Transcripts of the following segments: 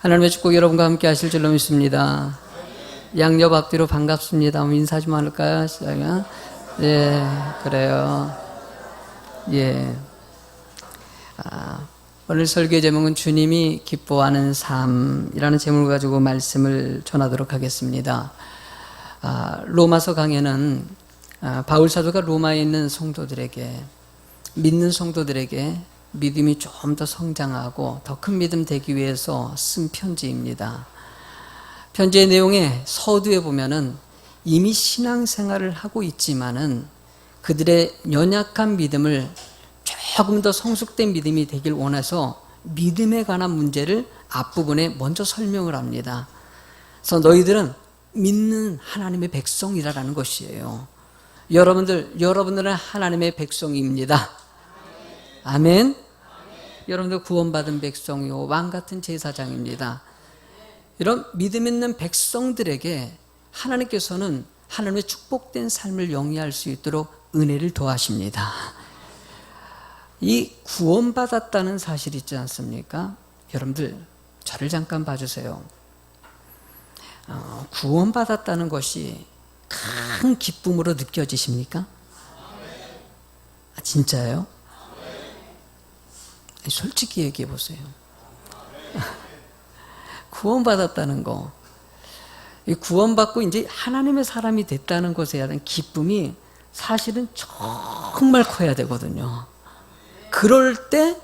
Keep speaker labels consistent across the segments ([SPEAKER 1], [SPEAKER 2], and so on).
[SPEAKER 1] 하나님의 축복 여러분과 함께 하실 줄로 믿습니다. 양옆 앞뒤로 반갑습니다. 인사 좀 할까요? 시작은? 예, 그래요. 예. 오늘 설교의 제목은 주님이 기뻐하는 삶이라는 제목을 가지고 말씀을 전하도록 하겠습니다. 로마서 강해는 바울 사도가 로마에 있는 성도들에게, 믿는 성도들에게 믿음이 좀 더 성장하고 더 큰 믿음 되기 위해서 쓴 편지입니다. 편지의 내용에 서두에 보면은 이미 신앙생활을 하고 있지만은 그들의 연약한 믿음을 조금 더 성숙된 믿음이 되길 원해서 믿음에 관한 문제를 앞부분에 먼저 설명을 합니다. 그래서 너희들은 믿는 하나님의 백성이라는 것이에요. 여러분들은 하나님의 백성입니다. 아멘. 여러분들 구원받은 백성이요 왕같은 제사장입니다. 이런 믿음 있는 백성들에게 하나님께서는 하나님의 축복된 삶을 영위할 수 있도록 은혜를 더하십니다. 이 구원받았다는 사실 있지 않습니까? 여러분들 저를 잠깐 봐주세요. 구원받았다는 것이 큰 기쁨으로 느껴지십니까? 진짜요? 솔직히 얘기해 보세요. 구원받았다는 거, 구원받고 이제 하나님의 사람이 됐다는 것에 대한 기쁨이 사실은 정말 커야 되거든요. 그럴 때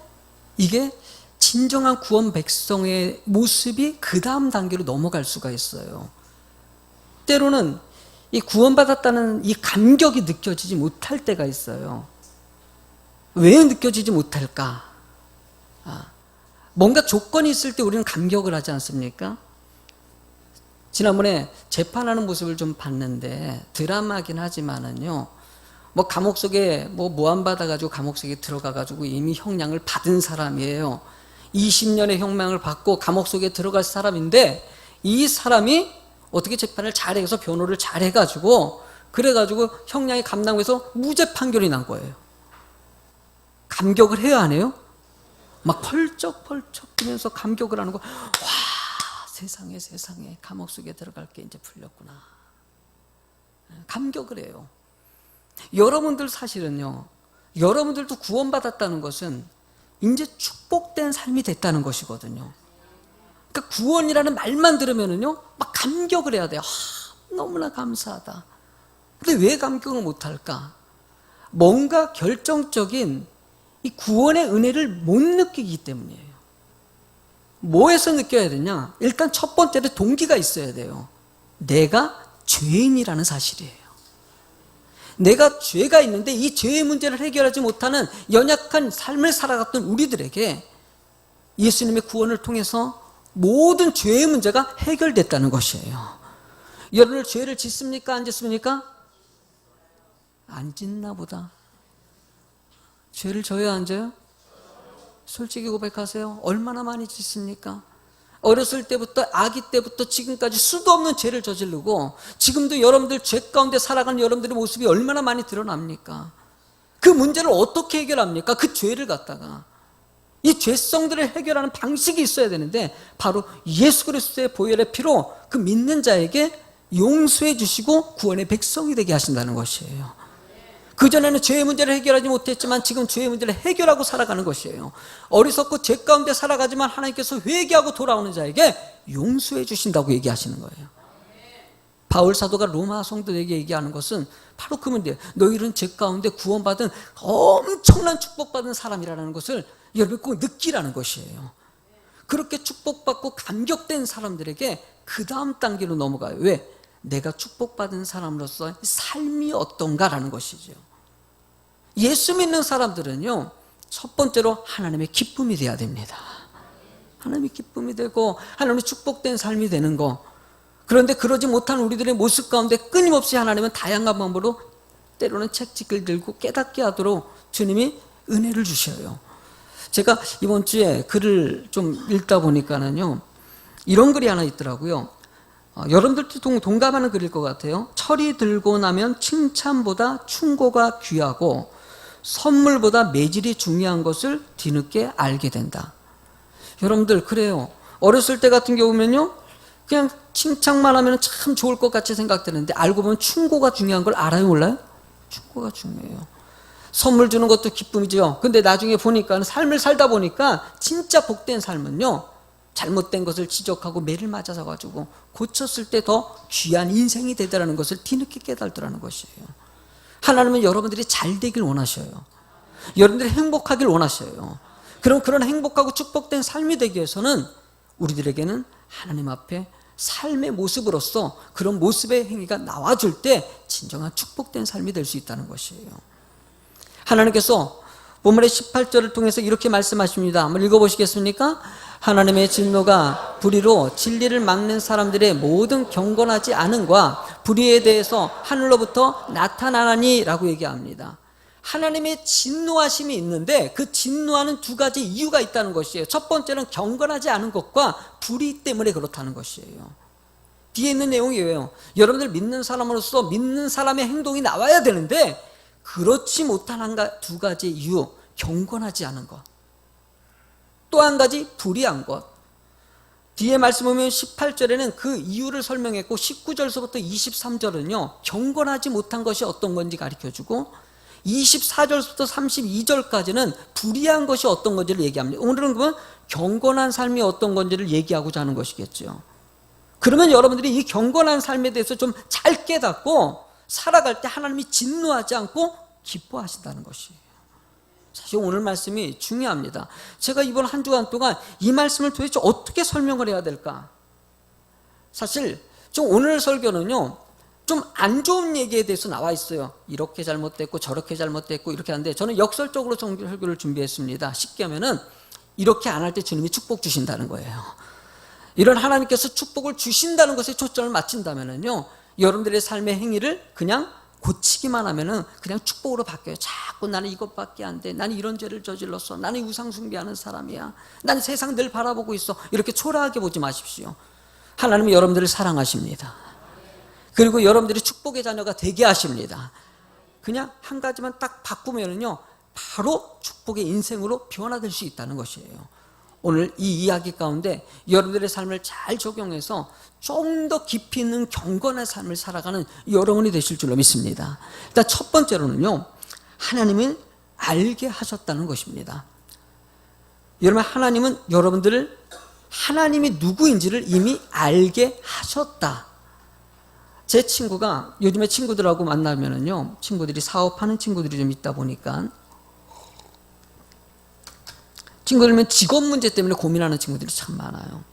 [SPEAKER 1] 이게 진정한 구원 백성의 모습이 그 다음 단계로 넘어갈 수가 있어요. 때로는 이 구원받았다는 이 감격이 느껴지지 못할 때가 있어요. 왜 느껴지지 못할까? 뭔가 조건이 있을 때 우리는 감격을 하지 않습니까? 지난번에 재판하는 모습을 좀 봤는데 드라마긴 하지만은요, 뭐 감옥 속에 모함받아가지고 감옥 속에 들어가가지고 이미 형량을 받은 사람이에요. 20년의 형량을 받고 감옥 속에 들어갈 사람인데 이 사람이 어떻게 재판을 잘해서 변호를 잘해가지고 그래가지고 형량이 감당해서 무죄 판결이 난 거예요. 감격을 해야 하네요. 막 펄쩍펄쩍 뛰면서 감격을 하는 거. 와, 세상에 감옥 속에 들어갈 게 이제 풀렸구나. 감격을 해요. 여러분들 사실은요, 여러분들도 구원받았다는 것은 이제 축복된 삶이 됐다는 것이거든요. 그러니까 구원이라는 말만 들으면은요, 막 감격을 해야 돼요. 너무나 감사하다. 근데 왜 감격을 못할까? 뭔가 결정적인 이 구원의 은혜를 못 느끼기 때문이에요. 뭐에서 느껴야 되냐? 일단 첫 번째로 동기가 있어야 돼요. 내가 죄인이라는 사실이에요. 내가 죄가 있는데 이 죄의 문제를 해결하지 못하는 연약한 삶을 살아갔던 우리들에게 예수님의 구원을 통해서 모든 죄의 문제가 해결됐다는 것이에요. 여러분 죄를 짓습니까? 안 짓습니까? 안 짓나 보다. 죄를 져요, 안 져요? 솔직히 고백하세요. 얼마나 많이 짓습니까? 어렸을 때부터, 아기 때부터 지금까지 수도 없는 죄를 저지르고 지금도 여러분들 죄 가운데 살아가는 여러분들의 모습이 얼마나 많이 드러납니까? 그 문제를 어떻게 해결합니까? 그 죄를 갖다가 이 죄성들을 해결하는 방식이 있어야 되는데 바로 예수 그리스도의 보혈의 피로 그 믿는 자에게 용서해 주시고 구원의 백성이 되게 하신다는 것이에요. 그전에는 죄의 문제를 해결하지 못했지만 지금 죄의 문제를 해결하고 살아가는 것이에요. 어리석고 죄 가운데 살아가지만 하나님께서 회개하고 돌아오는 자에게 용서해 주신다고 얘기하시는 거예요. 바울 사도가 로마 성도에게 얘기하는 것은 바로 그 문제예요. 너희는 죄 가운데 구원받은 엄청난 축복받은 사람이라는 것을 여러분 꼭 느끼라는 것이에요. 그렇게 축복받고 감격된 사람들에게 그 다음 단계로 넘어가요. 왜? 내가 축복받은 사람으로서 삶이 어떤가라는 것이죠. 예수 믿는 사람들은요, 첫 번째로 하나님의 기쁨이 돼야 됩니다. 하나님의 기쁨이 되고 하나님의 축복된 삶이 되는 거. 그런데 그러지 못한 우리들의 모습 가운데 끊임없이 하나님은 다양한 방법으로 때로는 책찍을 들고 깨닫게 하도록 주님이 은혜를 주셔요. 제가 이번 주에 글을 좀 읽다 보니까는요, 이런 글이 하나 있더라고요. 여러분들도 동감하는 글일 것 같아요. 철이 들고 나면 칭찬보다 충고가 귀하고 선물보다 매질이 중요한 것을 뒤늦게 알게 된다. 여러분들 그래요. 어렸을 때 같은 경우면요, 그냥 칭찬만 하면 참 좋을 것 같이 생각되는데 알고 보면 충고가 중요한 걸 알아요, 몰라요? 충고가 중요해요. 선물 주는 것도 기쁨이죠. 근데 나중에 보니까 삶을 살다 보니까 진짜 복된 삶은요, 잘못된 것을 지적하고 매를 맞아서 가지고 고쳤을 때 더 귀한 인생이 되더라는 것을 뒤늦게 깨달더라는 것이에요. 하나님은 여러분들이 잘 되길 원하셔요. 여러분들이 행복하길 원하셔요. 그럼 그런 행복하고 축복된 삶이 되기 위해서는 우리들에게는 하나님 앞에 삶의 모습으로서 그런 모습의 행위가 나와줄 때 진정한 축복된 삶이 될 수 있다는 것이에요. 하나님께서 본문의 18절을 통해서 이렇게 말씀하십니다. 한번 읽어보시겠습니까? 하나님의 진노가 불의로 진리를 막는 사람들의 모든 경건하지 않음과 불의에 대해서 하늘로부터 나타나나니 라고 얘기합니다. 하나님의 진노하심이 있는데 그 진노하는 두 가지 이유가 있다는 것이에요. 첫 번째는 경건하지 않은 것과 불의 때문에 그렇다는 것이에요. 뒤에 있는 내용이 왜요? 여러분들 믿는 사람으로서 믿는 사람의 행동이 나와야 되는데 그렇지 못한 두 가지 이유, 경건하지 않은 것, 또 한 가지 불의한 것. 뒤에 말씀 보면 18절에는 그 이유를 설명했고 19절서부터 23절은요 경건하지 못한 것이 어떤 건지 가르쳐주고 24절부터 32절까지는 불의한 것이 어떤 건지를 얘기합니다. 오늘은 그러면 경건한 삶이 어떤 건지를 얘기하고자 하는 것이겠죠. 그러면 여러분들이 이 경건한 삶에 대해서 좀 잘 깨닫고 살아갈 때 하나님이 진노하지 않고 기뻐하신다는 것이에요. 사실 오늘 말씀이 중요합니다. 제가 이번 한 주간 동안 이 말씀을 도대체 어떻게 설명을 해야 될까? 사실 좀 오늘 설교는요 좀 안 좋은 얘기에 대해서 나와 있어요. 이렇게 잘못됐고 저렇게 잘못됐고 이렇게 하는데 저는 역설적으로 설교를 준비했습니다. 쉽게 하면은 이렇게 안 할 때 주님이 축복 주신다는 거예요. 이런 하나님께서 축복을 주신다는 것에 초점을 맞춘다면은요 여러분들의 삶의 행위를 그냥 고치기만 하면은 그냥 축복으로 바뀌어요. 자꾸 나는 이것밖에 안 돼. 나는 이런 죄를 저질렀어. 나는 우상 숭배하는 사람이야. 난 세상 늘 바라보고 있어. 이렇게 초라하게 보지 마십시오. 하나님은 여러분들을 사랑하십니다. 그리고 여러분들이 축복의 자녀가 되게 하십니다. 그냥 한 가지만 딱 바꾸면은요 바로 축복의 인생으로 변화될 수 있다는 것이에요. 오늘 이 이야기 가운데 여러분들의 삶을 잘 적용해서 좀 더 깊이 있는 경건한 삶을 살아가는 여러분이 되실 줄로 믿습니다. 일단 첫 번째로는요 하나님은 알게 하셨다는 것입니다. 여러분 하나님은 여러분들을 하나님이 누구인지를 이미 알게 하셨다. 제 친구가 요즘에 친구들하고 만나면은요 친구들이 사업하는 친구들이 좀 있다 보니까 친구들면 직업 문제 때문에 고민하는 친구들이 참 많아요.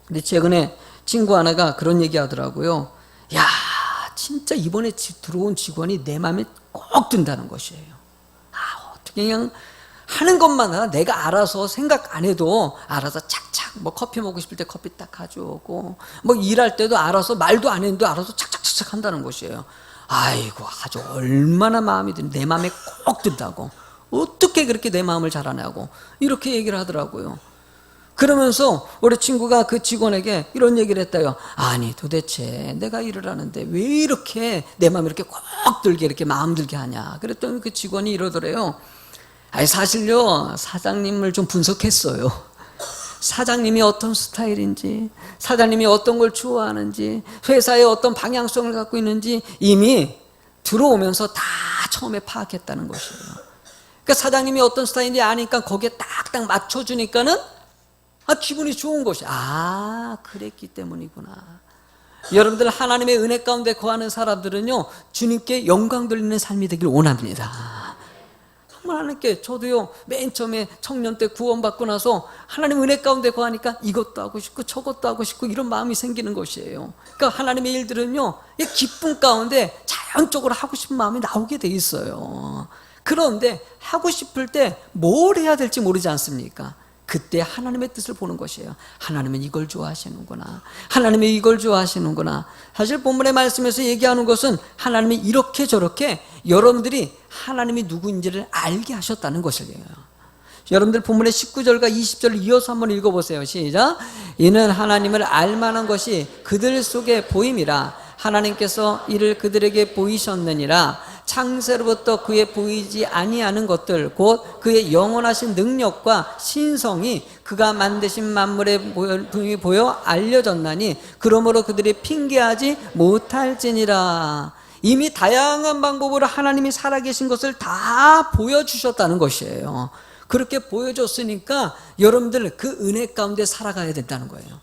[SPEAKER 1] 근데 최근에 친구 하나가 그런 얘기 하더라고요. 야, 진짜 이번에 들어온 직원이 내 마음에 꼭 든다는 것이에요. 어떻게 그냥 하는 것만 하나 내가 알아서 생각 안 해도 알아서 착착 뭐 커피 먹고 싶을 때 커피 딱 가져오고 뭐 일할 때도 알아서 말도 안 했는데 알아서 착착착착 한다는 것이에요. 아이고 아주 얼마나 마음이 내 마음에 꼭 든다고. 어떻게 그렇게 내 마음을 잘 아냐고 이렇게 얘기를 하더라고요. 그러면서 우리 친구가 그 직원에게 이런 얘기를 했다요. 아니 도대체 내가 일을 하는데 왜 이렇게 내 마음이 이렇게 꼭 들게 이렇게 마음 들게 하냐. 그랬더니 그 직원이 이러더래요. 아니 사실요 사장님을 좀 분석했어요. 사장님이 어떤 스타일인지 사장님이 어떤 걸 좋아하는지 회사에 어떤 방향성을 갖고 있는지 이미 들어오면서 다 처음에 파악했다는 것이에요. 그러니까 사장님이 어떤 스타일인지 아니까 거기에 딱딱 맞춰주니까는 기분이 좋은 것이 그랬기 때문이구나. 여러분들 하나님의 은혜 가운데 거하는 사람들은요 주님께 영광 돌리는 삶이 되길 원합니다. 하나님께 저도요 맨 처음에 청년 때 구원받고 나서 하나님 은혜 가운데 거하니까 이것도 하고 싶고 저것도 하고 싶고 이런 마음이 생기는 것이에요. 그러니까 하나님의 일들은요 기쁨 가운데 자연적으로 하고 싶은 마음이 나오게 돼 있어요. 그런데 하고 싶을 때 뭘 해야 될지 모르지 않습니까? 그때 하나님의 뜻을 보는 것이에요. 하나님은 이걸 좋아하시는구나. 하나님이 이걸 좋아하시는구나. 사실 본문의 말씀에서 얘기하는 것은 하나님이 이렇게 저렇게 여러분들이 하나님이 누구인지를 알게 하셨다는 것이에요. 여러분들 본문의 19절과 20절을 이어서 한번 읽어보세요. 시작. 이는 하나님을 알만한 것이 그들 속에 보임이라. 하나님께서 이를 그들에게 보이셨느니라. 창세로부터 그의 보이지 아니하는 것들 곧 그의 영원하신 능력과 신성이 그가 만드신 만물의 분이 보여 알려졌나니 그러므로 그들이 핑계하지 못할지니라. 이미 다양한 방법으로 하나님이 살아계신 것을 다 보여주셨다는 것이에요. 그렇게 보여줬으니까 여러분들 그 은혜 가운데 살아가야 된다는 거예요.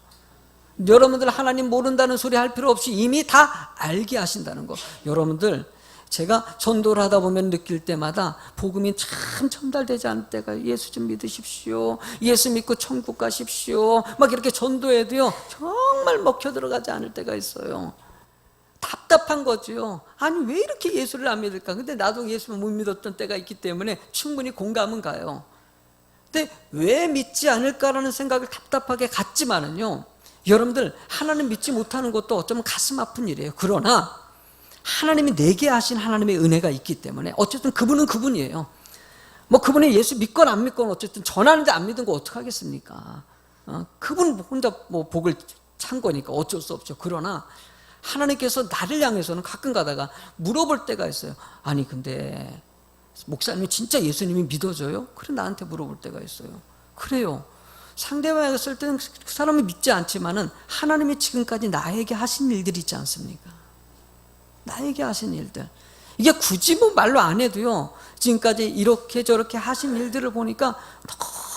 [SPEAKER 1] 여러분들 하나님 모른다는 소리 할 필요 없이 이미 다 알게 하신다는 거. 여러분들 제가 전도를 하다 보면 느낄 때마다 복음이 참 전달되지 않을 때가, 예수 좀 믿으십시오, 예수 믿고 천국 가십시오, 막 이렇게 전도해도요 정말 먹혀 들어가지 않을 때가 있어요. 답답한 거죠. 아니 왜 이렇게 예수를 안 믿을까? 근데 나도 예수를 못 믿었던 때가 있기 때문에 충분히 공감은 가요. 근데 왜 믿지 않을까라는 생각을 답답하게 갖지만은요, 여러분들 하나님 믿지 못하는 것도 어쩌면 가슴 아픈 일이에요. 그러나 하나님이 내게 하신 하나님의 은혜가 있기 때문에 어쨌든 그분은 그분이에요. 뭐 그분이 예수 믿건 안 믿건 어쨌든 전하는데 안 믿은 거 어떡하겠습니까? 그분 혼자 뭐 복을 찬 거니까 어쩔 수 없죠. 그러나 하나님께서 나를 향해서는 가끔 가다가 물어볼 때가 있어요. 아니 근데 목사님이 진짜 예수님이 믿어져요? 그래 나한테 물어볼 때가 있어요. 그래요. 상대방에게 쓸 때는 그 사람이 믿지 않지만은 하나님이 지금까지 나에게 하신 일들이 있지 않습니까? 나에게 하신 일들, 이게 굳이 뭐 말로 안 해도요 지금까지 이렇게 저렇게 하신 일들을 보니까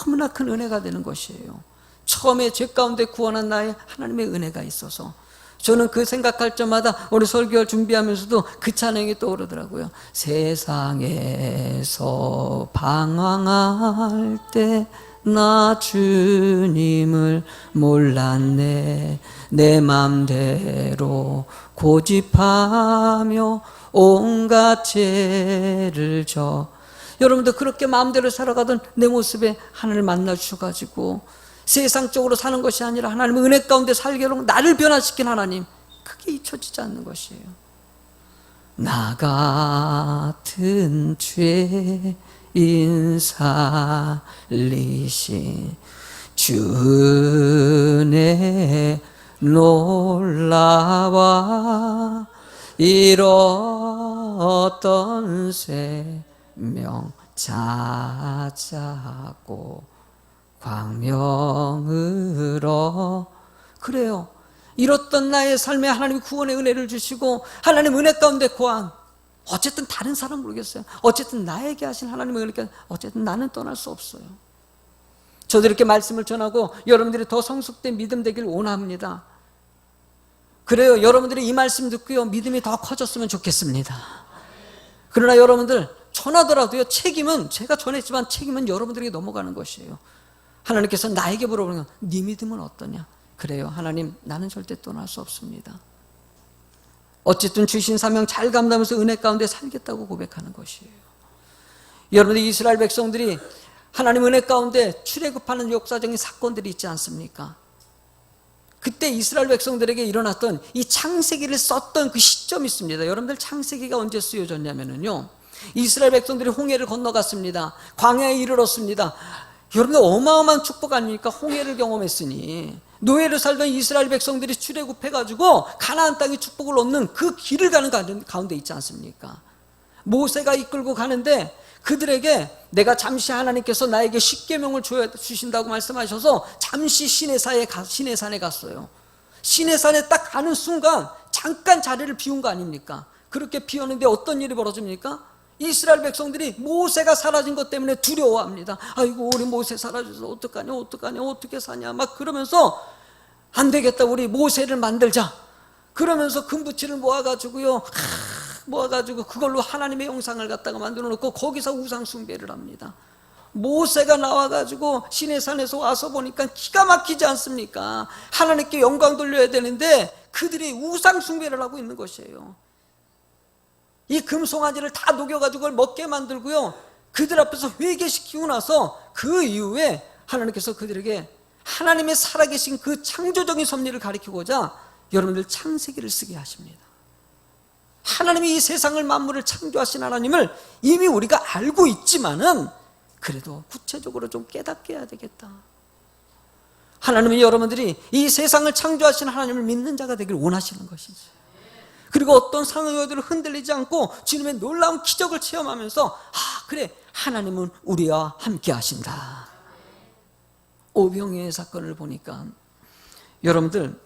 [SPEAKER 1] 너무나 큰 은혜가 되는 것이에요. 처음에 죄 가운데 구원한 나의 하나님의 은혜가 있어서 저는 그 생각할 때마다 우리 설교 준비하면서도 그 찬양이 떠오르더라고요. 세상에서 방황할 때 나 주님을 몰랐네. 내 맘대로 고집하며 온갖 죄를 져. 여러분들 그렇게 마음대로 살아가던 내 모습에 하나님을 만나 주셔가지고 세상적으로 사는 것이 아니라 하나님의 은혜 가운데 살게 하고 나를 변화시킨 하나님, 그게 잊혀지지 않는 것이에요. 나 같은 죄인 살리신 주의 놀라와 잃었던 생명 찾아고 광명으로. 그래요. 잃었던 나의 삶에 하나님이 구원의 은혜를 주시고 하나님 은혜 가운데 거한, 어쨌든 다른 사람 모르겠어요. 어쨌든 나에게 하신 하나님의 은혜가 어쨌든 나는 떠날 수 없어요. 저도 이렇게 말씀을 전하고 여러분들이 더 성숙된 믿음 되길 원합니다. 그래요. 여러분들이 이 말씀 듣고요 믿음이 더 커졌으면 좋겠습니다. 그러나 여러분들 전하더라도요 책임은, 제가 전했지만 책임은 여러분들에게 넘어가는 것이에요. 하나님께서 나에게 물어보는 건 네 믿음은 어떠냐? 그래요. 하나님 나는 절대 떠날 수 없습니다. 어쨌든 주신 사명 잘 감당하면서 은혜 가운데 살겠다고 고백하는 것이에요. 여러분들 이스라엘 백성들이 하나님 은혜 가운데 출애굽하는 역사적인 사건들이 있지 않습니까? 그때 이스라엘 백성들에게 일어났던 이 창세기를 썼던 그 시점이 있습니다. 여러분들 창세기가 언제 쓰여졌냐면요, 이스라엘 백성들이 홍해를 건너갔습니다. 광야에 이르렀습니다. 여러분들 어마어마한 축복 아닙니까? 홍해를 경험했으니 노예로 살던 이스라엘 백성들이 출애굽해가지고 가나안 땅의 축복을 얻는 그 길을 가는 가운데 있지 않습니까? 모세가 이끌고 가는데 그들에게 내가 잠시 하나님께서 나에게 십계명을 주신다고 말씀하셔서 잠시 시내산에 갔어요. 시내산에 딱 가는 순간 잠깐 자리를 비운 거 아닙니까? 그렇게 비웠는데 어떤 일이 벌어집니까? 이스라엘 백성들이 모세가 사라진 것 때문에 두려워합니다. 아이고 우리 모세 사라져서 어떡하냐 어떻게 사냐 막 그러면서 안 되겠다, 우리 모세를 만들자. 그러면서 금붙이를 모아가지고요 모아가지고 그걸로 하나님의 형상을 갖다가 만들어 놓고 거기서 우상 숭배를 합니다. 모세가 나와가지고 시내산에서 와서 보니까 기가 막히지 않습니까? 하나님께 영광 돌려야 되는데 그들이 우상 숭배를 하고 있는 것이에요. 이 금송아지를 다 녹여가지고 그걸 먹게 만들고요 그들 앞에서 회개시키고 나서 그 이후에 하나님께서 그들에게 하나님의 살아계신 그 창조적인 섭리를 가리키고자 여러분들 창세기를 쓰게 하십니다. 하나님이 이 세상을 만물을 창조하신 하나님을 이미 우리가 알고 있지만은 그래도 구체적으로 좀 깨닫게 해야 되겠다. 하나님이 여러분들이 이 세상을 창조하신 하나님을 믿는 자가 되길 원하시는 것이지. 그리고 어떤 상황에도 흔들리지 않고 주님의 놀라운 기적을 체험하면서 그래 하나님은 우리와 함께 하신다. 오병이의 사건을 보니까 여러분들,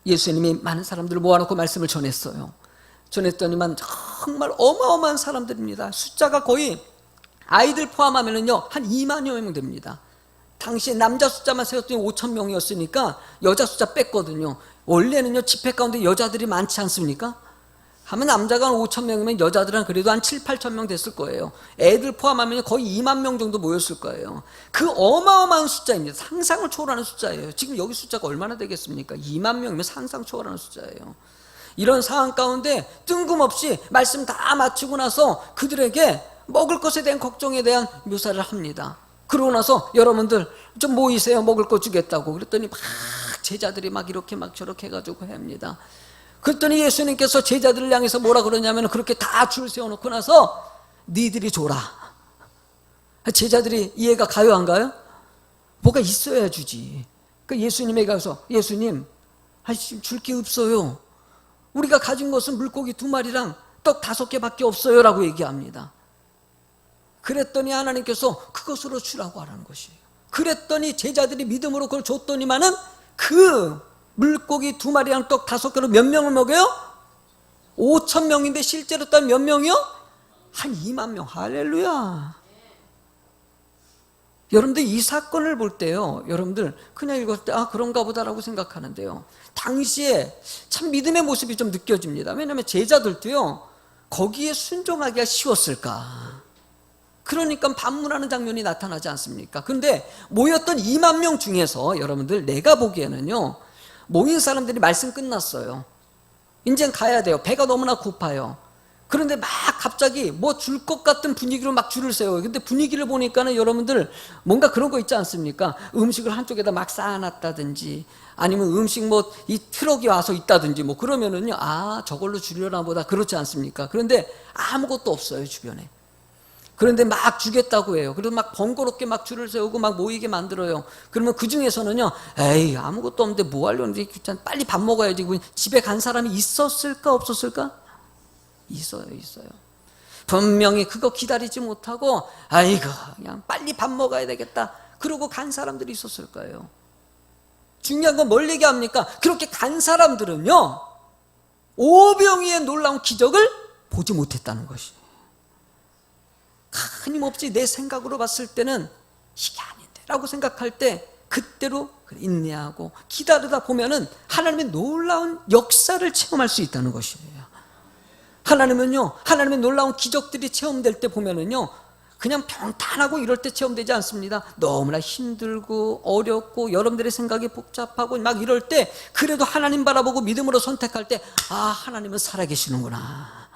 [SPEAKER 1] 예수님이 많은 사람들을 모아놓고 말씀을 전했어요. 전했더니만 정말 어마어마한 사람들입니다. 숫자가 거의 아이들 포함하면은요 한 2만여 명 됩니다. 당시에 남자 숫자만 세웠더니 5천 명이었으니까 여자 숫자 뺐거든요. 원래는요 집회 가운데 여자들이 많지 않습니까? 하면 남자가 한 5천 명이면 여자들은 그래도 한 7, 8천 명 됐을 거예요. 애들 포함하면 거의 2만 명 정도 모였을 거예요. 그 어마어마한 숫자입니다. 상상을 초월하는 숫자예요. 지금 여기 숫자가 얼마나 되겠습니까? 2만 명이면 상상 초월하는 숫자예요. 이런 상황 가운데 뜬금없이 말씀 다 마치고 나서 그들에게 먹을 것에 대한 걱정에 대한 묘사를 합니다. 그러고 나서 여러분들 좀 모이세요. 먹을 거 주겠다고. 그랬더니 막 제자들이 막 이렇게 막 저렇게 해가지고 합니다. 그랬더니 예수님께서 제자들을 향해서 뭐라 그러냐면 그렇게 다 줄 세워놓고 나서 니들이 줘라. 제자들이 이해가 가요 안 가요? 뭐가 있어야 주지. 그 예수님에게 가서 예수님 줄 게 없어요. 우리가 가진 것은 물고기 2마리랑 떡 5개밖에 없어요 라고 얘기합니다. 그랬더니 하나님께서 그것으로 주라고 하라는 것이에요. 그랬더니 제자들이 믿음으로 그걸 줬더니만은 그 물고기 2마리랑 떡 5개로 몇 명을 먹여요? 5천 명인데 실제로 따면 몇 명이요? 한 2만 명. 할렐루야. 여러분들 이 사건을 볼 때요, 여러분들 그냥 읽었을 때 그런가 보다라고 생각하는데요, 당시에 참 믿음의 모습이 좀 느껴집니다. 왜냐하면 제자들도요 거기에 순종하기가 쉬웠을까? 그러니까 반문하는 장면이 나타나지 않습니까? 그런데 모였던 2만 명 중에서 여러분들 내가 보기에는요, 모인 사람들이 말씀 끝났어요. 이젠 가야 돼요. 배가 너무나 고파요. 그런데 막 갑자기 뭐 줄 것 같은 분위기로 막 줄을 세워요. 근데 분위기를 보니까는 여러분들 뭔가 그런 거 있지 않습니까? 음식을 한쪽에다 막 쌓아놨다든지 아니면 음식 뭐 이 트럭이 와서 있다든지 뭐 그러면은요, 저걸로 주려나 보다, 그렇지 않습니까? 그런데 아무것도 없어요 주변에. 그런데 막 주겠다고 해요. 그래서 막 번거롭게 막 줄을 세우고 막 모이게 만들어요. 그러면 그 중에서는요, 에이 아무것도 없는데 뭐 하려는데 귀찮, 빨리 밥 먹어야지. 집에 간 사람이 있었을까 없었을까? 있어요. 분명히 그거 기다리지 못하고 아이고 그냥 빨리 밥 먹어야 되겠다 그러고 간 사람들이 있었을 거예요. 중요한 건 뭘 얘기합니까? 그렇게 간 사람들은요 오병이의 놀라운 기적을 보지 못했다는 것이. 끊임없이 내 생각으로 봤을 때는 이게 아닌데 라고 생각할 때 그때로 인내하고 기다리다 보면은 하나님의 놀라운 역사를 체험할 수 있다는 것이에요. 하나님의 놀라운 기적들이 체험될 때 보면은요, 그냥 평탄하고 이럴 때 체험되지 않습니다. 너무나 힘들고 어렵고 여러분들의 생각이 복잡하고 막 이럴 때 그래도 하나님 바라보고 믿음으로 선택할 때 하나님은 살아계시는구나.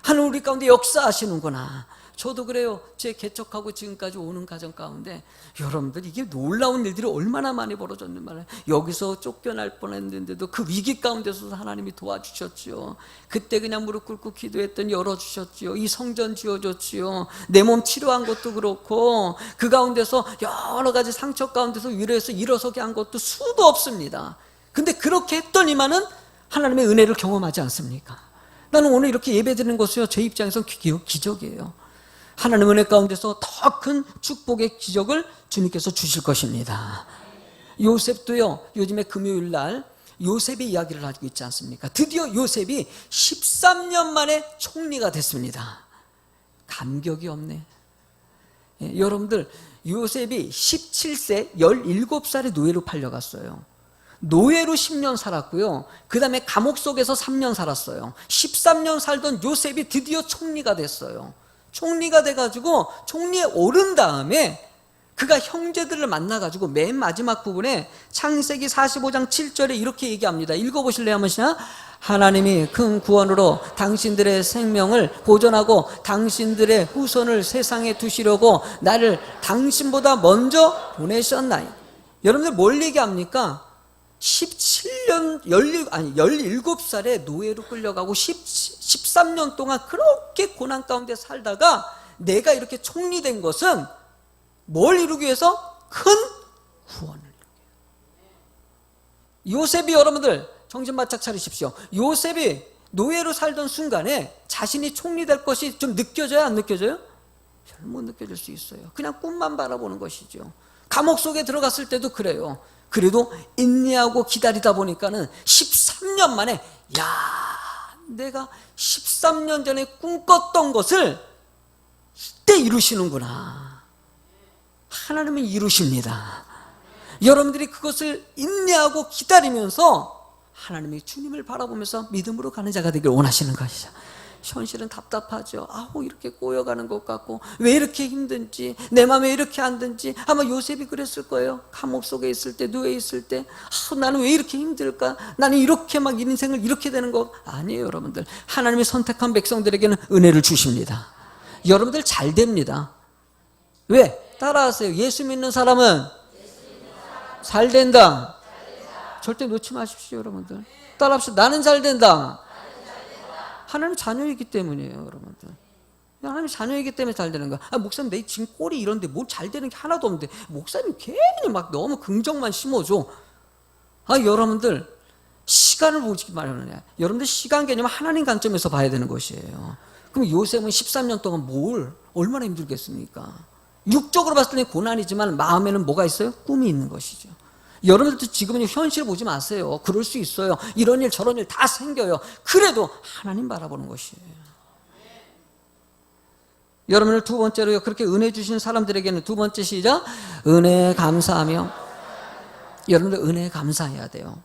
[SPEAKER 1] 하나님 우리 가운데 역사하시는구나. 저도 그래요. 제 개척하고 지금까지 오는 가정 가운데 여러분들 이게 놀라운 일들이 얼마나 많이 벌어졌는 말이에요. 여기서 쫓겨날 뻔했는데도 그 위기 가운데서 하나님이 도와주셨지요. 그때 그냥 무릎 꿇고 기도했더니 열어주셨지요. 이 성전 지어줬지요. 내 몸 치료한 것도 그렇고 그 가운데서 여러 가지 상처 가운데서 위로해서 일어서게 한 것도 수도 없습니다. 근데 그렇게 했더니만은 하나님의 은혜를 경험하지 않습니까? 나는 오늘 이렇게 예배드리는 것이요, 제 입장에서 기적이에요. 하나님의 은혜 가운데서 더 큰 축복의 기적을 주님께서 주실 것입니다. 요셉도요, 요즘에 금요일 날 요셉의 이야기를 하고 있지 않습니까? 드디어 요셉이 13년 만에 총리가 됐습니다. 감격이 없네. 여러분들 요셉이 17세 17살에 노예로 팔려갔어요. 노예로 10년 살았고요, 그 다음에 감옥 속에서 3년 살았어요. 13년 살던 요셉이 드디어 총리가 됐어요. 총리가 돼가지고 총리에 오른 다음에 그가 형제들을 만나가지고 맨 마지막 부분에 창세기 45장 7절에 이렇게 얘기합니다. 읽어보실래요? 한번 시작. 하나님이 큰 구원으로 당신들의 생명을 보존하고 당신들의 후손을 세상에 두시려고 나를 당신보다 먼저 보내셨나이. 여러분들 뭘 얘기합니까? 17살에 노예로 끌려가고 13년 동안 그렇게 고난 가운데 살다가 내가 이렇게 총리된 것은 뭘 이루기 위해서? 큰 구원을 이루기 위해서. 요셉이, 여러분들 정신 바짝 차리십시오. 요셉이 노예로 살던 순간에 자신이 총리될 것이 좀 느껴져요, 안 느껴져요? 별 못 느껴질 수 있어요. 그냥 꿈만 바라보는 것이죠. 감옥 속에 들어갔을 때도 그래요. 그래도 인내하고 기다리다 보니까는 13년 만에 내가 13년 전에 꿈꿨던 것을 이때 이루시는구나. 하나님은 이루십니다. 여러분들이 그것을 인내하고 기다리면서 하나님의 주님을 바라보면서 믿음으로 가는 자가 되길 원하시는 것이죠. 현실은 답답하죠. 이렇게 꼬여가는 것 같고 왜 이렇게 힘든지, 내 마음에 이렇게 안 든지. 아마 요셉이 그랬을 거예요. 감옥 속에 있을 때, 누워 있을 때 나는 왜 이렇게 힘들까? 나는 이렇게 막 인생을 이렇게 되는 거 아니에요. 여러분들, 하나님이 선택한 백성들에게는 은혜를 주십니다. 여러분들 잘 됩니다. 왜? 따라하세요. 예수 믿는 사람은 잘 된다. 절대 놓지 마십시오. 여러분들 따라합시다. 나는 잘 된다. 하나님 자녀이기 때문이에요. 여러분들, 하나님 자녀이기 때문에 잘 되는 거야. 목사님, 내 지금 꼴이 이런데 뭘 잘 되는 게 하나도 없는데 목사님 괜히 막 너무 긍정만 심어줘. 여러분들 시간을 보지 말아야. 여러분들 시간 개념은 하나님 관점에서 봐야 되는 것이에요. 그럼 요셉은 13년 동안 얼마나 힘들겠습니까? 육적으로 봤을 때 고난이지만 마음에는 뭐가 있어요? 꿈이 있는 것이죠. 여러분들도 지금은 현실 보지 마세요. 그럴 수 있어요. 이런 일 저런 일 다 생겨요. 그래도 하나님 바라보는 것이에요. 여러분을 두 번째로요, 그렇게 은혜 주신 사람들에게는 두 번째 시작, 은혜 감사하며. 여러분들 은혜 감사해야 돼요.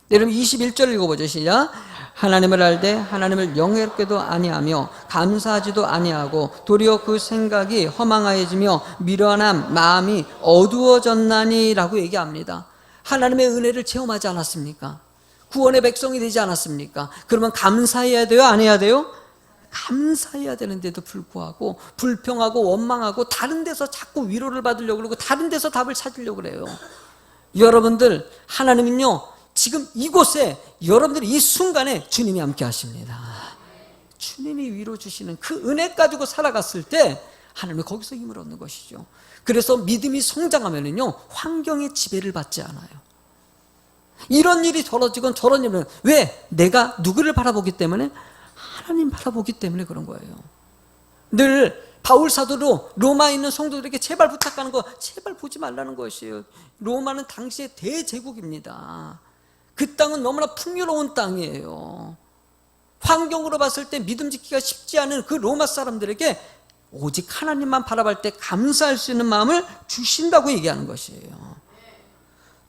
[SPEAKER 1] 여러분 21절 읽어보죠. 시작. 하나님을 알되 하나님을 영예롭게도 아니하며 감사하지도 아니하고 도리어 그 생각이 허망하여지며 미련한 마음이 어두워졌나니 라고 얘기합니다. 하나님의 은혜를 체험하지 않았습니까? 구원의 백성이 되지 않았습니까? 그러면 감사해야 돼요? 안 해야 돼요? 감사해야 되는데도 불구하고 불평하고 원망하고 다른 데서 자꾸 위로를 받으려고 그러고 다른 데서 답을 찾으려고 그래요. 여러분들, 하나님은요 지금 이곳에, 여러분들이 이 순간에 주님이 함께 하십니다. 주님이 위로 주시는 그 은혜 가지고 살아갔을 때 하나님이 거기서 힘을 얻는 것이죠. 그래서 믿음이 성장하면은요 환경의 지배를 받지 않아요. 이런 일이 벌어지건 저런 일은 왜? 내가 누구를 바라보기 때문에? 하나님 바라보기 때문에 그런 거예요. 늘 바울 사도로 로마에 있는 성도들에게 제발 부탁하는 거, 제발 보지 말라는 것이에요. 로마는 당시의 대제국입니다. 그 땅은 너무나 풍요로운 땅이에요. 환경으로 봤을 때 믿음 지키기가 쉽지 않은 그 로마 사람들에게 오직 하나님만 바라볼 때 감사할 수 있는 마음을 주신다고 얘기하는 것이에요.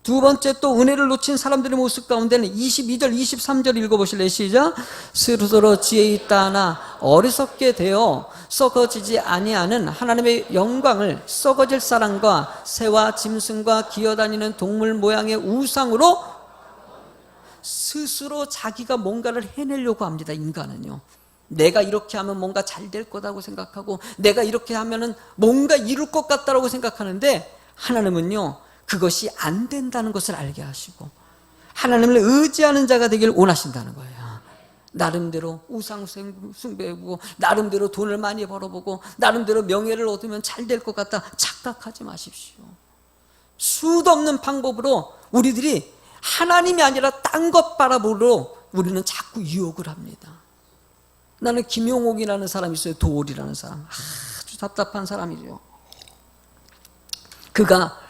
[SPEAKER 1] 두 번째, 또 은혜를 놓친 사람들의 모습 가운데는 22절 23절 읽어보실래요? 시작. 스스로 지혜 있다 하나 어리석게 되어 썩어지지 아니하는 하나님의 영광을 썩어질 사람과 새와 짐승과 기어다니는 동물 모양의 우상으로 스스로 자기가 뭔가를 해내려고 합니다. 인간은요, 내가 이렇게 하면 뭔가 잘 될 거다고 생각하고 내가 이렇게 하면은 뭔가 이룰 것 같다라고 생각하는데, 하나님은요 그것이 안 된다는 것을 알게 하시고 하나님을 의지하는 자가 되길 원하신다는 거예요. 나름대로 우상 숭배하고 나름대로 돈을 많이 벌어보고 나름대로 명예를 얻으면 잘 될 것 같다 착각하지 마십시오. 수도 없는 방법으로 우리들이 하나님이 아니라 딴 것 바라보러 우리는 자꾸 유혹을 합니다. 나는 김용옥이라는 사람이 있어요. 도올이라는 사람, 아주 답답한 사람이죠. 그가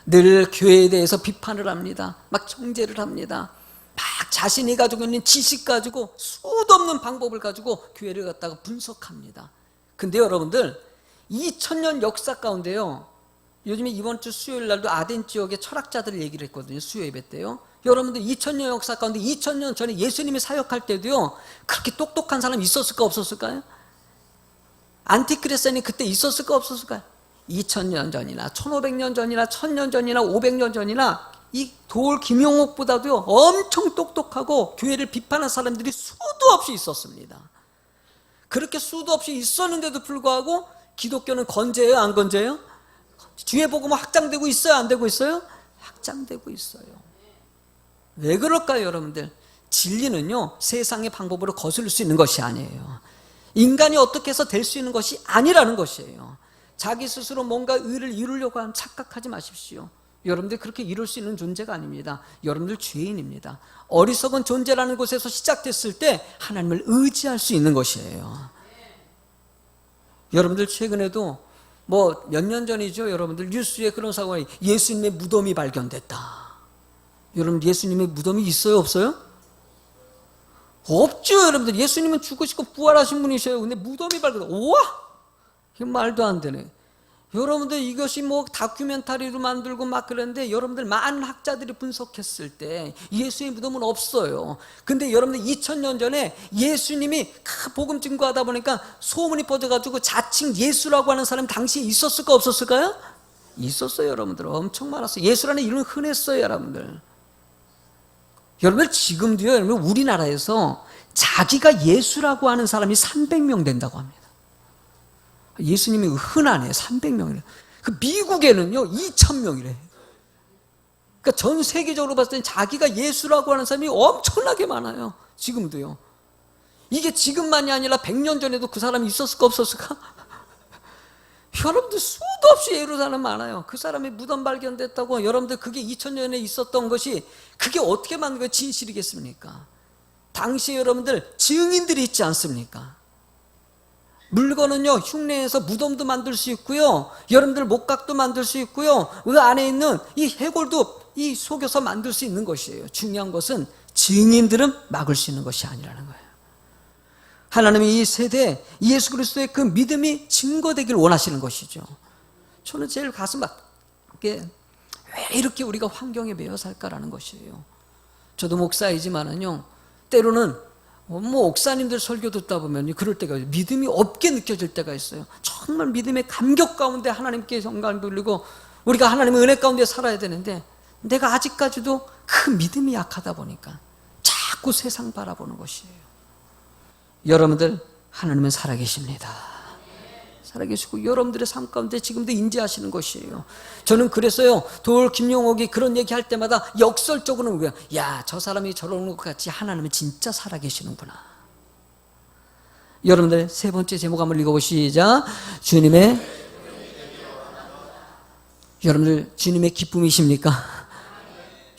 [SPEAKER 1] 늘 교회에 대해서 비판을 합니다. 막 정죄를 합니다. 막 자신이 가지고 있는 지식 가지고 수도 없는 방법을 가지고 교회를 갖다가 분석합니다. 근데 여러분들 2000년 역사 가운데요, 요즘에 이번 주 수요일 날도 아덴 지역의 철학자들 얘기를 했거든요. 수요 예배 때요. 여러분들 2000년 역사 가운데 2000년 전에 예수님이 사역할 때도요 그렇게 똑똑한 사람이 있었을까 없었을까요? 안티크리스천이 그때 있었을까 없었을까요? 2000년 전이나 1500년 전이나 1000년 전이나 500년 전이나 이 도올 김용옥보다도요 엄청 똑똑하고 교회를 비판한 사람들이 수도 없이 있었습니다. 그렇게 수도 없이 있었는데도 불구하고 기독교는 건재해요? 안 건재해요? 주의 복음은 확장되고 있어요? 안 되고 있어요? 확장되고 있어요. 왜 그럴까요? 여러분들, 진리는요 세상의 방법으로 거스를 수 있는 것이 아니에요. 인간이 어떻게 해서 될 수 있는 것이 아니라는 것이에요. 자기 스스로 뭔가 의를 이루려고 하면 착각하지 마십시오. 여러분들 그렇게 이룰 수 있는 존재가 아닙니다. 여러분들 죄인입니다. 어리석은 존재라는 곳에서 시작됐을 때 하나님을 의지할 수 있는 것이에요. 여러분들 최근에도 뭐 몇 년 전이죠. 여러분들 뉴스에 그런 사고가 예수님의 무덤이 발견됐다. 여러분 예수님의 무덤이 있어요 없어요? 없죠. 여러분들 예수님은 죽으시고 부활하신 분이셔요. 근데 무덤이 발견됐다. 우와! 이게 말도 안 되네. 여러분들 이것이 뭐 다큐멘터리로 만들고 막 그랬는데 여러분들 많은 학자들이 분석했을 때 예수의 무덤은 없어요. 근데 여러분들 2000년 전에 예수님이 복음 증거하다 보니까 소문이 퍼져가지고 자칭 예수라고 하는 사람이 당시에 있었을까 없었을까요? 있었어요. 여러분들 엄청 많았어요. 예수라는 이름은 흔했어요. 여러분들 지금도요. 여러분 우리나라에서 자기가 예수라고 하는 사람이 300명 된다고 합니다. 예수님이 흔하네. 300명이래. 그 미국에는요 2000명이래. 그러니까 전 세계적으로 봤을 때 자기가 예수라고 하는 사람이 엄청나게 많아요. 지금도요. 이게 지금만이 아니라 100년 전에도 그 사람이 있었을까 없었을까? 여러분들 수도 없이 예루살렘 많아요. 그 사람이 무덤 발견됐다고. 여러분들 그게 2000년에 있었던 것이 그게 어떻게 만든 거예요? 진실이겠습니까? 당시에 여러분들 증인들이 있지 않습니까? 물건은요 흉내에서 무덤도 만들 수 있고요, 여러분들 목각도 만들 수 있고요, 그 안에 있는 이 해골도 이 속여서 만들 수 있는 것이에요. 중요한 것은 증인들은 막을 수 있는 것이 아니라는 거예요. 하나님이 이 세대에 예수 그리스도의 그 믿음이 증거되기를 원하시는 것이죠. 저는 제일 가슴 아프게 왜 이렇게 우리가 환경에 매여 살까라는 것이에요. 저도 목사이지만은요 때로는 뭐 옥사님들 설교 듣다 보면 그럴 때가 있어요. 믿음이 없게 느껴질 때가 있어요. 정말 믿음의 감격 가운데 하나님께 영광 돌리고 우리가 하나님의 은혜 가운데 살아야 되는데 내가 아직까지도 그 믿음이 약하다 보니까 자꾸 세상 바라보는 것이에요. 여러분들 하나님은 살아계십니다. 살아계시고 여러분들의 삶 가운데 지금도 인지하시는 것이에요. 저는 그래서요 돌 김용옥이 그런 얘기할 때마다 역설적으로는 뭐야? 야, 저 사람이 저러는 것 같이 하나님은 진짜 살아계시는구나. 여러분들 세 번째 제목 한번 읽어보시자. 여러분들 주님의 기쁨이십니까?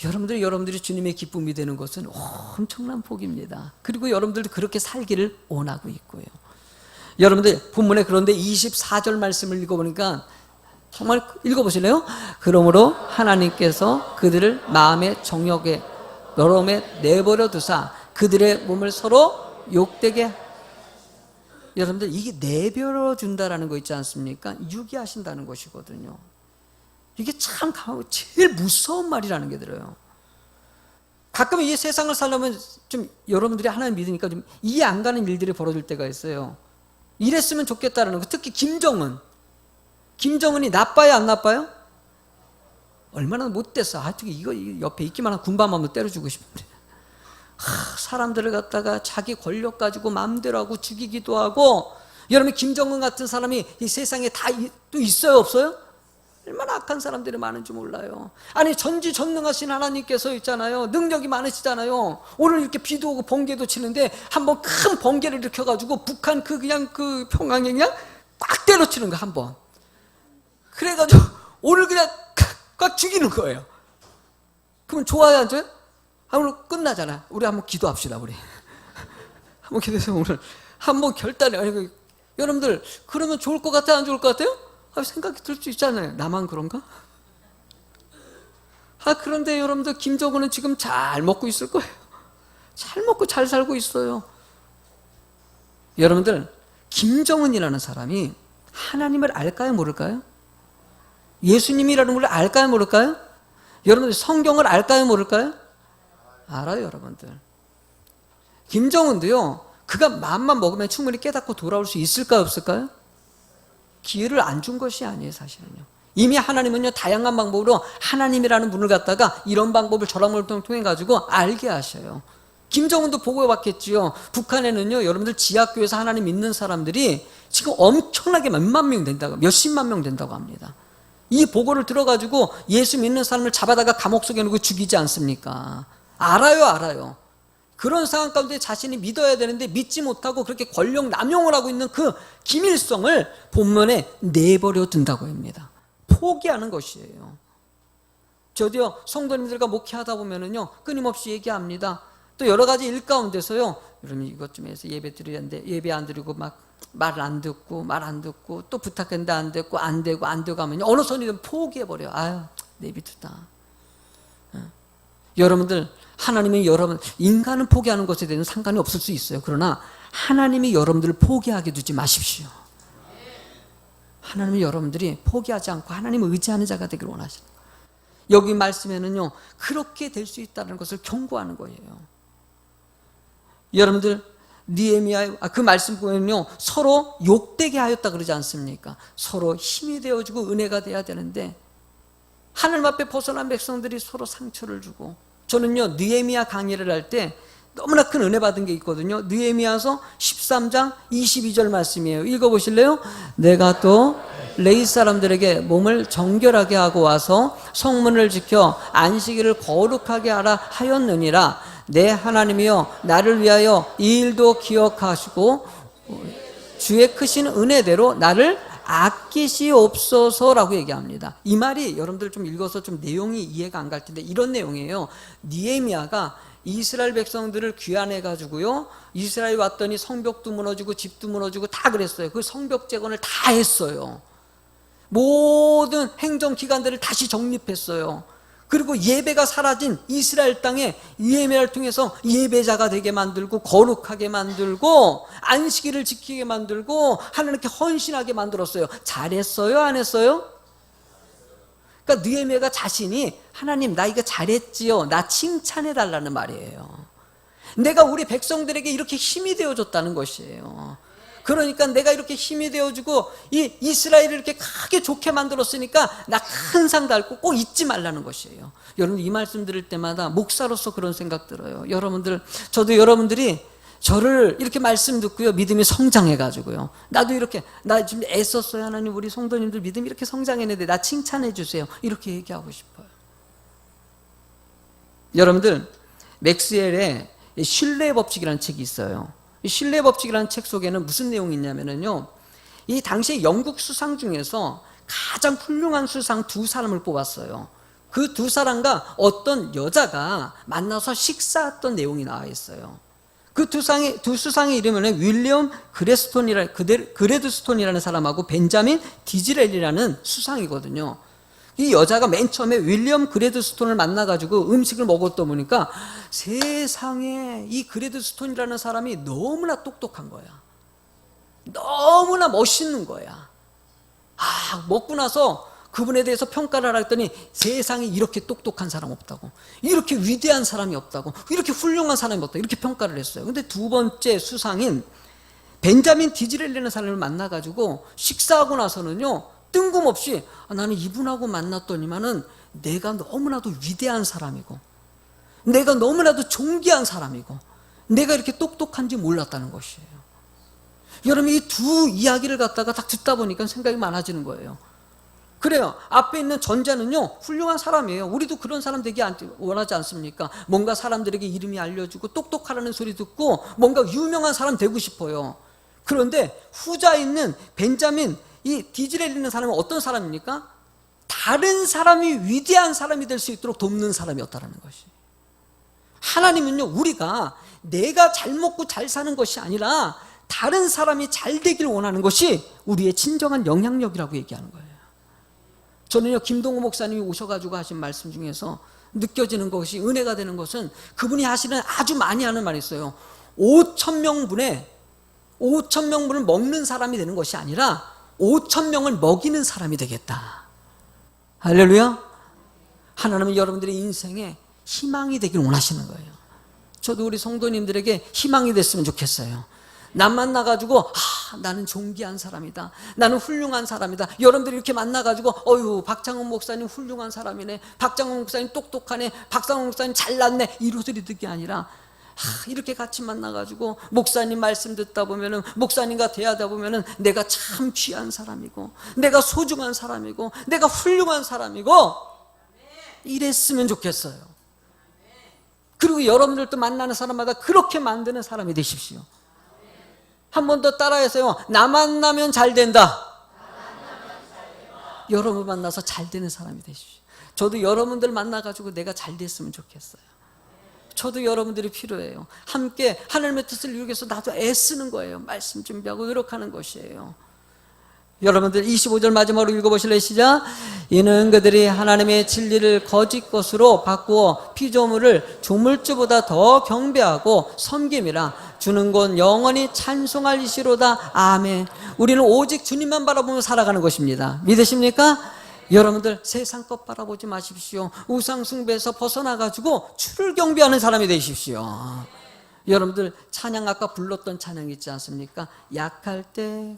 [SPEAKER 1] 여러분들이 주님의 기쁨이 되는 것은 엄청난 복입니다. 그리고 여러분들도 그렇게 살기를 원하고 있고요. 여러분들 본문에 그런데 24절 말씀을 읽어보니까 정말 읽어보실래요? 그러므로 하나님께서 그들을 마음의 정욕에 너름에 내버려 두사 그들의 몸을 서로 욕되게. 여러분들 이게 내버려 준다라는 거 있지 않습니까? 유기하신다는 것이거든요. 이게 참 제일 무서운 말이라는 게 들어요. 가끔 이 세상을 살려면 좀 여러분들이 하나님 믿으니까 좀 이해 안 가는 일들이 벌어질 때가 있어요. 이랬으면 좋겠다라는 거. 특히 김정은이 나빠요 안 나빠요? 얼마나 못됐어. 이거 옆에 있기만 한 군밤 한번 때려주고 싶은데 사람들을 갖다가 자기 권력 가지고 마음대로 하고 죽이기도 하고. 여러분 김정은 같은 사람이 이 세상에 다 또 있어요 없어요? 얼마나 악한 사람들이 많은지 몰라요. 아니 전지전능하신 하나님께서 있잖아요. 능력이 많으시잖아요. 오늘 이렇게 비도 오고 번개도 치는데 한번 큰 번개를 일으켜가지고 북한 그냥 그 평양에 그냥 꽉 때려치는 거 한번. 그래가지고 오늘 그냥 꽉 죽이는 거예요. 그러면 좋아요 안 좋아요? 오늘 끝나잖아. 우리 한번 기도합시다. 우리 한번 기도해서 오늘 한번 결단해. 여러분들 그러면 좋을 것 같아요 안 좋을 것 같아요? 생각이 들 수 있잖아요. 나만 그런가? 그런데 여러분들 김정은은 지금 잘 먹고 있을 거예요. 잘 먹고 잘 살고 있어요. 여러분들 김정은이라는 사람이 하나님을 알까요 모를까요? 예수님이라는 걸 알까요 모를까요? 여러분들 성경을 알까요 모를까요? 알아요. 여러분들 김정은도요 그가 마음만 먹으면 충분히 깨닫고 돌아올 수 있을까요 없을까요? 기회를 안 준 것이 아니에요. 사실은요 이미 하나님은요 다양한 방법으로 하나님이라는 분을 갖다가 이런 방법을 저런 방법을 통해 가지고 알게 하셔요. 김정은도 보고 봤겠지요. 북한에는요 여러분들 지하교에서 하나님 믿는 사람들이 지금 엄청나게 몇만 명 된다고, 몇십만 명 된다고 합니다. 이 보고를 들어가지고 예수 믿는 사람을 잡아다가 감옥 속에 넣고 죽이지 않습니까? 알아요. 그런 상황 가운데 자신이 믿어야 되는데 믿지 못하고 그렇게 권력 남용을 하고 있는 그 김일성을 본문에 내버려 둔다고 합니다. 포기하는 것이에요. 저도요 성도님들과 목회하다 보면은요 끊임없이 얘기합니다. 또 여러 가지 일 가운데서요, 여러분 이것 좀 해서 예배 드리는데 예배 안 드리고 막 말 안 듣고 또 부탁했는데 안 됐고 안 되고 하면 어느 손이든 포기해버려요. 아유, 내비두다. 여러분들, 하나님이 여러분, 인간은 포기하는 것에 대해서 상관이 없을 수 있어요. 그러나 하나님이 여러분들을 포기하게 두지 마십시오. 하나님이 여러분들이 포기하지 않고 하나님을 의지하는 자가 되기를 원하시는 거예요. 여기 말씀에는요, 그렇게 될 수 있다는 것을 경고하는 거예요. 여러분들, 느헤미야, 그 말씀 보면요, 서로 욕되게 하였다 그러지 않습니까? 서로 힘이 되어주고 은혜가 돼야 되는데 하나님 앞에 벗어난 백성들이 서로 상처를 주고, 저는요 느헤미야 강의를 할 때 너무나 큰 은혜 받은 게 있거든요. 느헤미야서 13장 22절 말씀이에요. 읽어보실래요? 내가 또 레위 사람들에게 몸을 정결하게 하고 와서 성문을 지켜 안식일을 거룩하게 하라 하였느니라. 내 하나님이여 나를 위하여 이 일도 기억하시고 주의 크신 은혜대로 나를 아끼시옵소서라고 얘기합니다. 이 말이 여러분들 좀 읽어서 좀 내용이 이해가 안 갈 텐데 이런 내용이에요. 느헤미야가 이스라엘 백성들을 귀환해 가지고요, 이스라엘 왔더니 성벽도 무너지고 집도 무너지고 다 그랬어요. 그 성벽 재건을 다 했어요. 모든 행정기관들을 다시 정립했어요. 그리고 예배가 사라진 이스라엘 땅에 느헤미야를 통해서 예배자가 되게 만들고 거룩하게 만들고 안식일을 지키게 만들고 하나님께 헌신하게 만들었어요. 잘했어요? 안 했어요? 그러니까 느헤미야가 자신이 하나님 나 이거 잘했지요, 나 칭찬해 달라는 말이에요. 내가 우리 백성들에게 이렇게 힘이 되어줬다는 것이에요. 그러니까 내가 이렇게 힘이 되어주고 이 이스라엘을 이렇게 크게 좋게 만들었으니까 나 큰 상 달고 꼭 잊지 말라는 것이에요. 여러분 이 말씀 들을 때마다 목사로서 그런 생각 들어요. 여러분들, 저도 여러분들이 저를 이렇게 말씀 듣고요, 믿음이 성장해가지고요, 나도 이렇게, 나 지금 애썼어요 하나님, 우리 성도님들 믿음이 이렇게 성장했는데 나 칭찬해 주세요, 이렇게 얘기하고 싶어요. 여러분들, 맥스웰의 신뢰의 법칙이라는 책이 있어요. 이 신뢰의 법칙이라는 책 속에는 무슨 내용이 있냐면요, 이 당시에 영국 수상 중에서 가장 훌륭한 수상 두 사람을 뽑았어요. 그 두 사람과 어떤 여자가 만나서 식사했던 내용이 나와 있어요. 그 두 수상의 이름은 윌리엄 그레드스톤이라는 사람하고 벤자민 디즈렐리라는 수상이거든요. 이 여자가 맨 처음에 윌리엄 그레드스톤을 만나가지고 음식을 먹었다 보니까 세상에 이 그레드스톤이라는 사람이 너무나 똑똑한 거야. 너무나 멋있는 거야. 먹고 나서 그분에 대해서 평가를 하라 했더니 세상에 이렇게 똑똑한 사람 없다고, 이렇게 위대한 사람이 없다고, 이렇게 훌륭한 사람이 없다, 이렇게 평가를 했어요. 근데 두 번째 수상인 벤자민 디즈렐리라는 사람을 만나가지고 식사하고 나서는요, 뜬금없이 나는 이분하고 만났더니만은 내가 너무나도 위대한 사람이고 내가 너무나도 존귀한 사람이고 내가 이렇게 똑똑한지 몰랐다는 것이에요. 여러분, 이 두 이야기를 갖다가 딱 듣다 보니까 생각이 많아지는 거예요. 그래요. 앞에 있는 전자는요, 훌륭한 사람이에요. 우리도 그런 사람 되기 원하지 않습니까? 뭔가 사람들에게 이름이 알려지고 똑똑하라는 소리 듣고 뭔가 유명한 사람 되고 싶어요. 그런데 후자 있는 벤자민 이 디즈렐리는 사람은 어떤 사람입니까? 다른 사람이 위대한 사람이 될 수 있도록 돕는 사람이었다는 것이. 하나님은요, 우리가 내가 잘 먹고 잘 사는 것이 아니라 다른 사람이 잘 되기를 원하는 것이 우리의 진정한 영향력이라고 얘기하는 거예요. 저는요, 김동호 목사님이 오셔가지고 하신 말씀 중에서 느껴지는 것이, 은혜가 되는 것은 그분이 하시는 아주 많이 하는 말이 있어요. 5,000명분을 먹는 사람이 되는 것이 아니라 5,000명을 먹이는 사람이 되겠다. 할렐루야. 하나님은 여러분들의 인생에 희망이 되길 원하시는 거예요. 저도 우리 성도님들에게 희망이 됐으면 좋겠어요. 남 만나가지고 나는 존귀한 사람이다, 나는 훌륭한 사람이다. 여러분들이 이렇게 만나가지고 박장훈 목사님 훌륭한 사람이네, 박장훈 목사님 똑똑하네, 박장훈 목사님 잘났네, 이 소리 듣기 아니라 이렇게 같이 만나가지고 목사님 말씀 듣다 보면은, 목사님과 대하다 보면은 내가 참 귀한 사람이고 내가 소중한 사람이고 내가 훌륭한 사람이고 이랬으면 좋겠어요. 그리고 여러분들도 만나는 사람마다 그렇게 만드는 사람이 되십시오. 한 번 더 따라해서요. 나 만나면 잘 된다. 여러분 만나서 잘 되는 사람이 되십시오. 저도 여러분들 만나가지고 내가 잘 됐으면 좋겠어요. 저도 여러분들이 필요해요. 함께 하나님의 뜻을 이루기 위해서 나도 애쓰는 거예요. 말씀 준비하고 노력하는 것이에요. 여러분들 25절 마지막으로 읽어보실래요? 시작. 이는 그들이 하나님의 진리를 거짓 것으로 바꾸어 피조물을 조물주보다 더 경배하고 섬김이라. 주는 곧 영원히 찬송할 이시로다. 아멘. 우리는 오직 주님만 바라보며 살아가는 것입니다. 믿으십니까? 여러분들 세상 것 바라보지 마십시오. 우상 숭배에서 벗어나가지고 주를 경배하는 사람이 되십시오. 여러분들 찬양 아까 불렀던 찬양 있지 않습니까? 약할 때